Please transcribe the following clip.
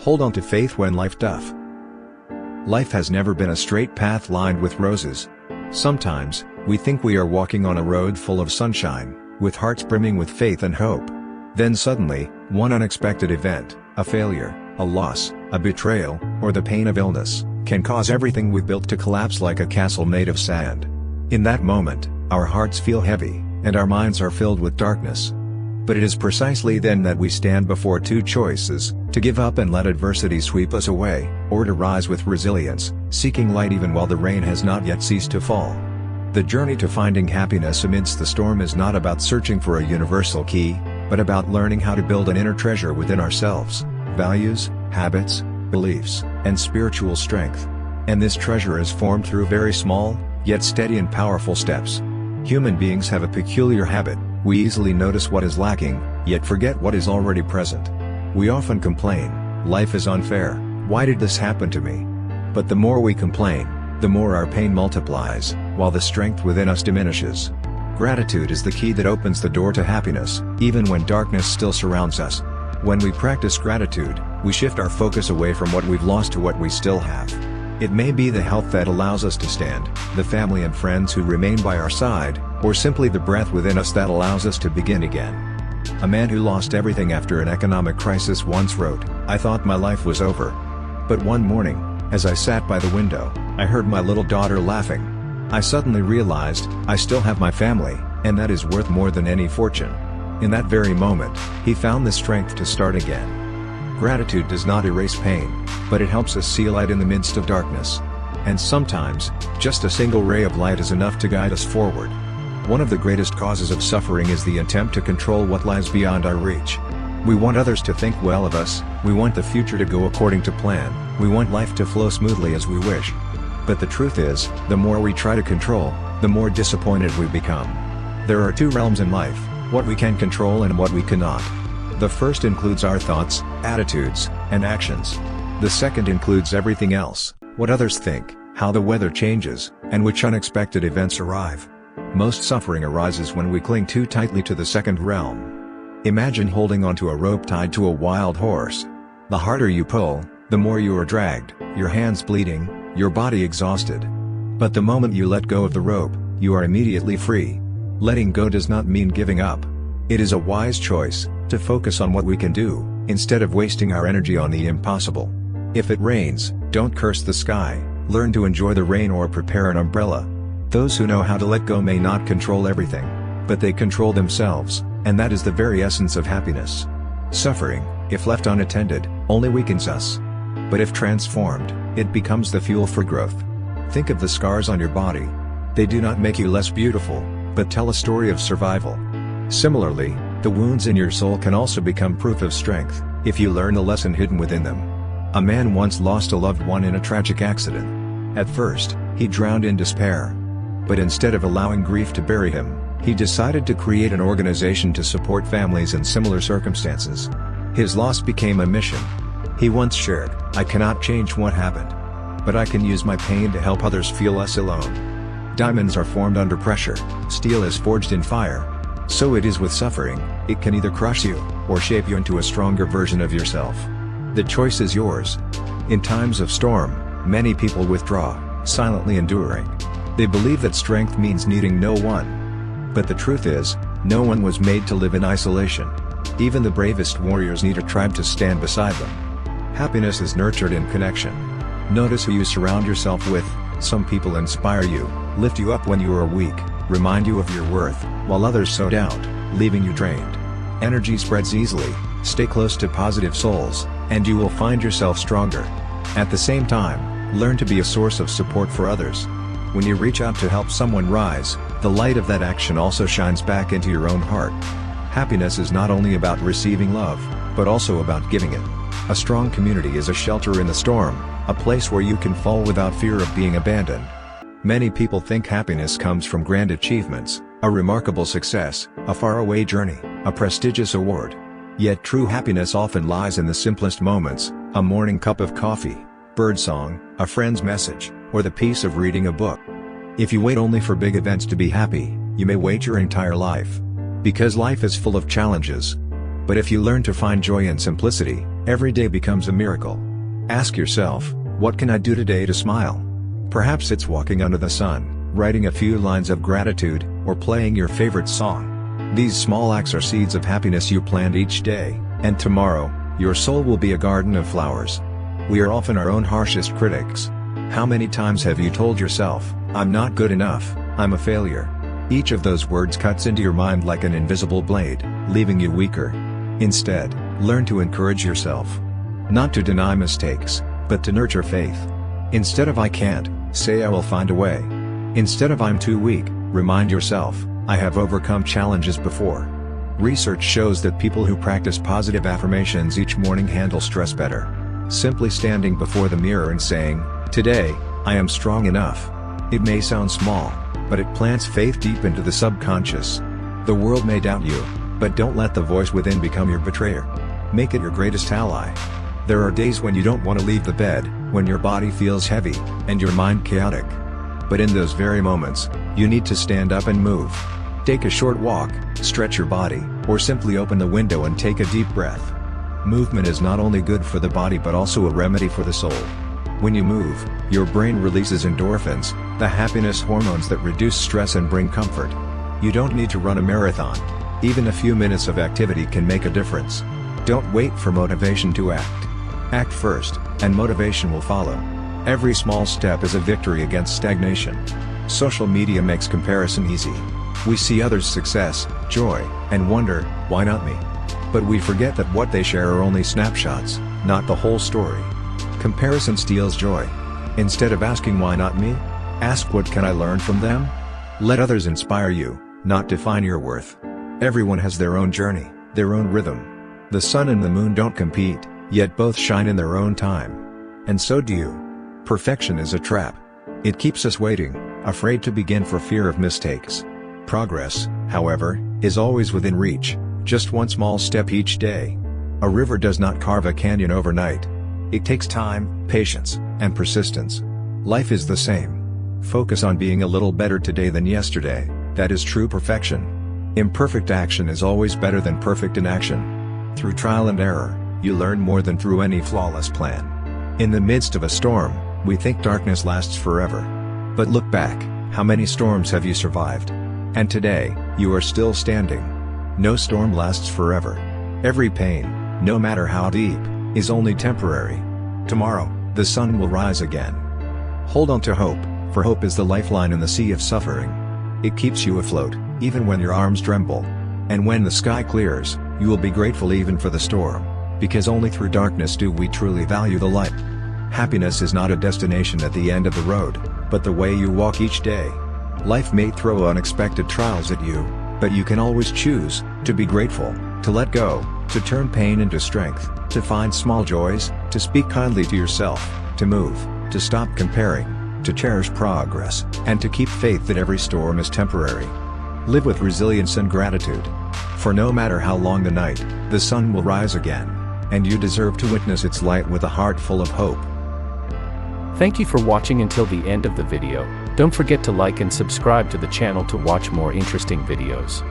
Hold on to faith when life tough. Life has never been a straight path lined with roses. Sometimes, we think we are walking on a road full of sunshine, with hearts brimming with faith and hope. Then suddenly, one unexpected event, a failure, a loss, a betrayal, or the pain of illness, can cause everything we've built to collapse like a castle made of sand. In that moment, our hearts feel heavy, and our minds are filled with darkness. But it is precisely then that we stand before two choices: to give up and let adversity sweep us away, or to rise with resilience, seeking light even while the rain has not yet ceased to fall. The journey to finding happiness amidst the storm is not about searching for a universal key, but about learning how to build an inner treasure within ourselves: values, habits, beliefs, and spiritual strength. And this treasure is formed through very small, yet steady and powerful steps. Human beings have a peculiar habit: we easily notice what is lacking, yet forget what is already present. We often complain, "Life is unfair, why did this happen to me?" But the more we complain, the more our pain multiplies, while the strength within us diminishes. Gratitude is the key that opens the door to happiness, even when darkness still surrounds us. When we practice gratitude, we shift our focus away from what we've lost to what we still have. It may be the health that allows us to stand, the family and friends who remain by our side, or simply the breath within us that allows us to begin again. A man who lost everything after an economic crisis once wrote, "I thought my life was over. But one morning, as I sat by the window, I heard my little daughter laughing. I suddenly realized, I still have my family, and that is worth more than any fortune." In that very moment, he found the strength to start again. Gratitude does not erase pain, but it helps us see light in the midst of darkness. And sometimes, just a single ray of light is enough to guide us forward. One of the greatest causes of suffering is the attempt to control what lies beyond our reach. We want others to think well of us, we want the future to go according to plan, we want life to flow smoothly as we wish. But the truth is, the more we try to control, the more disappointed we become. There are two realms in life: what we can control and what we cannot. The first includes our thoughts, attitudes, and actions. The second includes everything else: what others think, how the weather changes, and which unexpected events arrive. Most suffering arises when we cling too tightly to the second realm. Imagine holding onto a rope tied to a wild horse. The harder you pull, the more you are dragged, your hands bleeding, your body exhausted. But the moment you let go of the rope, you are immediately free. Letting go does not mean giving up. It is a wise choice to focus on what we can do, instead of wasting our energy on the impossible. If it rains, don't curse the sky, learn to enjoy the rain or prepare an umbrella. Those who know how to let go may not control everything, but they control themselves, and that is the very essence of happiness. Suffering, if left unattended, only weakens us. But if transformed, it becomes the fuel for growth. Think of the scars on your body. They do not make you less beautiful, but tell a story of survival. Similarly, the wounds in your soul can also become proof of strength, if you learn the lesson hidden within them. A man once lost a loved one in a tragic accident. At first, he drowned in despair. But instead of allowing grief to bury him, he decided to create an organization to support families in similar circumstances. His loss became a mission. He once shared, "I cannot change what happened, but I can use my pain to help others feel less alone." Diamonds are formed under pressure, steel is forged in fire. So it is with suffering, it can either crush you, or shape you into a stronger version of yourself. The choice is yours. In times of storm, many people withdraw, silently enduring. They believe that strength means needing no one. But the truth is, no one was made to live in isolation. Even the bravest warriors need a tribe to stand beside them. Happiness is nurtured in connection. Notice who you surround yourself with. Some people inspire you, lift you up when you are weak, remind you of your worth, while others sow doubt, leaving you drained. Energy spreads easily, stay close to positive souls, and you will find yourself stronger. At the same time, learn to be a source of support for others. When you reach out to help someone rise, the light of that action also shines back into your own heart. Happiness is not only about receiving love, but also about giving it. A strong community is a shelter in the storm, a place where you can fall without fear of being abandoned. Many people think happiness comes from grand achievements, a remarkable success, a faraway journey, a prestigious award. Yet true happiness often lies in the simplest moments: a morning cup of coffee, birdsong, a friend's message, or the peace of reading a book. If you wait only for big events to be happy, you may wait your entire life. Because life is full of challenges. But if you learn to find joy in simplicity, Every day becomes a miracle. Ask yourself, what can I do today to smile? Perhaps it's walking under the sun, writing a few lines of gratitude, or playing your favorite song. These small acts are seeds of happiness you plant each day, and tomorrow, your soul will be a garden of flowers. We are often our own harshest critics. How many times have you told yourself, "I'm not good enough, I'm a failure"? Each of those words cuts into your mind like an invisible blade, leaving you weaker. Instead, learn to encourage yourself. Not to deny mistakes, but to nurture faith. Instead of "I can't," say "I will find a way." Instead of "I'm too weak," remind yourself, "I have overcome challenges before." Research shows that people who practice positive affirmations each morning handle stress better. Simply standing before the mirror and saying, "Today, I am strong enough." It may sound small, but it plants faith deep into the subconscious. The world may doubt you, but don't let the voice within become your betrayer. Make it your greatest ally. There are days when you don't want to leave the bed, when your body feels heavy, and your mind chaotic. But in those very moments, you need to stand up and move. Take a short walk, stretch your body, or simply open the window and take a deep breath. Movement is not only good for the body but also a remedy for the soul. When you move, your brain releases endorphins, the happiness hormones that reduce stress and bring comfort. You don't need to run a marathon. Even a few minutes of activity can make a difference. Don't wait for motivation to act. Act first, and motivation will follow. Every small step is a victory against stagnation. Social media makes comparison easy. We see others' success, joy, and wonder, "Why not me?" But we forget that what they share are only snapshots, not the whole story. Comparison steals joy. Instead of asking "Why not me?" ask "What can I learn from them?" Let others inspire you, not define your worth. Everyone has their own journey, their own rhythm. The sun and the moon don't compete, yet both shine in their own time. And so do you. Perfection is a trap. It keeps us waiting, afraid to begin for fear of mistakes. Progress, however, is always within reach, just one small step each day. A river does not carve a canyon overnight. It takes time, patience, and persistence. Life is the same. Focus on being a little better today than yesterday. That is true perfection. Imperfect action is always better than perfect inaction. Through trial and error, you learn more than through any flawless plan. In the midst of a storm, we think darkness lasts forever. But look back, how many storms have you survived? And today, you are still standing. No storm lasts forever. Every pain, no matter how deep, is only temporary. Tomorrow, the sun will rise again. Hold on to hope, for hope is the lifeline in the sea of suffering. It keeps you afloat, even when your arms tremble. And when the sky clears, you will be grateful even for the storm, because only through darkness do we truly value the light. Happiness is not a destination at the end of the road, but the way you walk each day. Life may throw unexpected trials at you, but you can always choose to be grateful, to let go, to turn pain into strength, to find small joys, to speak kindly to yourself, to move, to stop comparing, to cherish progress, and to keep faith that every storm is temporary. Live with resilience and gratitude. For no matter how long the night, the sun will rise again, and you deserve to witness its light with a heart full of hope. Thank you for watching until the end of the video. Don't forget to like and subscribe to the channel to watch more interesting videos.